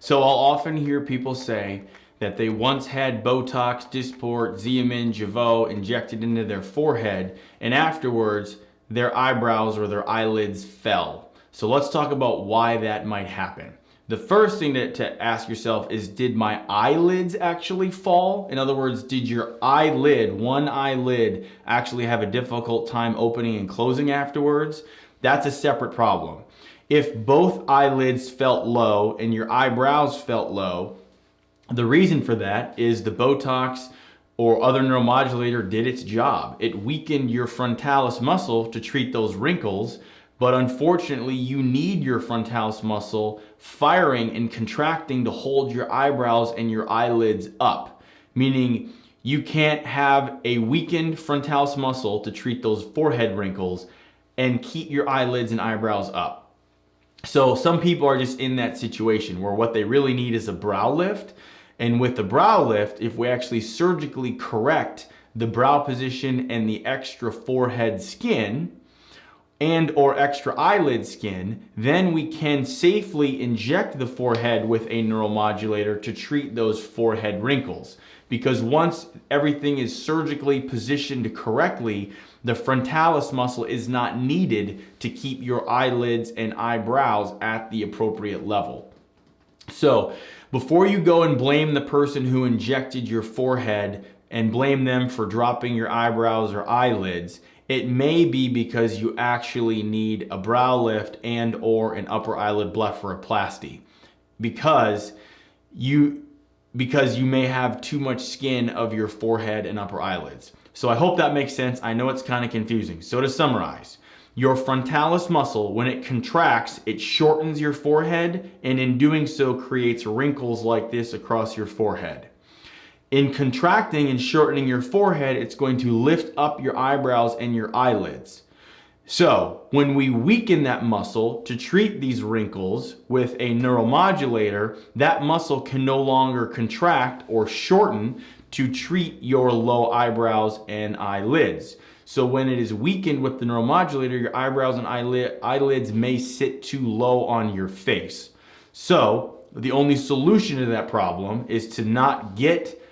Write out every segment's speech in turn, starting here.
So I'll often hear people say that they once had Botox, Dysport, Xeomin, Jeuveau injected into their forehead, and afterwards their eyebrows or their eyelids fell. So let's talk about why that might happen. The first thing to ask yourself is, did my eyelids actually fall? In other words, did your one eyelid, actually have a difficult time opening and closing afterwards? That's a separate problem. If both eyelids felt low and your eyebrows felt low, the reason for that is the Botox or other neuromodulator did its job. It weakened your frontalis muscle to treat those wrinkles, but unfortunately you need your frontalis muscle firing and contracting to hold your eyebrows and your eyelids up. Meaning you can't have a weakened frontalis muscle to treat those forehead wrinkles and keep your eyelids and eyebrows up. So some people are just in that situation where what they really need is a brow lift. And with the brow lift, if we actually surgically correct the brow position and the extra forehead skin and or extra eyelid skin, then we can safely inject the forehead with a neuromodulator to treat those forehead wrinkles. Because once everything is surgically positioned correctly, the frontalis muscle is not needed to keep your eyelids and eyebrows at the appropriate level. So before you go and blame the person who injected your forehead and blame them for dropping your eyebrows or eyelids, it may be because you actually need a brow lift and or an upper eyelid blepharoplasty because you may have too much skin of your forehead and upper eyelids. So I hope that makes sense. I know it's kind of confusing. So to summarize, your frontalis muscle, when it contracts, it shortens your forehead, and in doing so creates wrinkles like this across your forehead. In contracting and shortening your forehead, it's going to lift up your eyebrows and your eyelids. So when we weaken that muscle to treat these wrinkles with a neuromodulator, that muscle can no longer contract or shorten to treat your low eyebrows and eyelids. So when it is weakened with the neuromodulator, your eyebrows and eyelids may sit too low on your face. So the only solution to that problem is to not get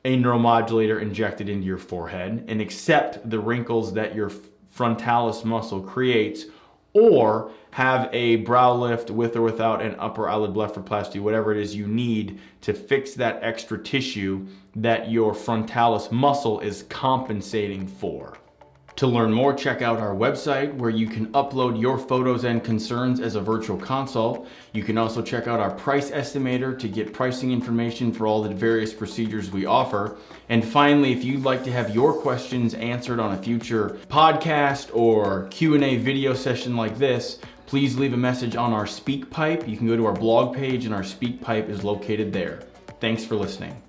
a neuromodulator injected into your forehead and accept the wrinkles that your frontalis muscle creates, or have a brow lift with or without an upper eyelid blepharoplasty, whatever it is you need to fix that extra tissue that your frontalis muscle is compensating for. To learn more, check out our website where you can upload your photos and concerns as a virtual consult. You can also check out our price estimator to get pricing information for all the various procedures we offer. And finally, if you'd like to have your questions answered on a future podcast or Q&A video session like this, please leave a message on our SpeakPipe. You can go to our blog page and our SpeakPipe is located there. Thanks for listening.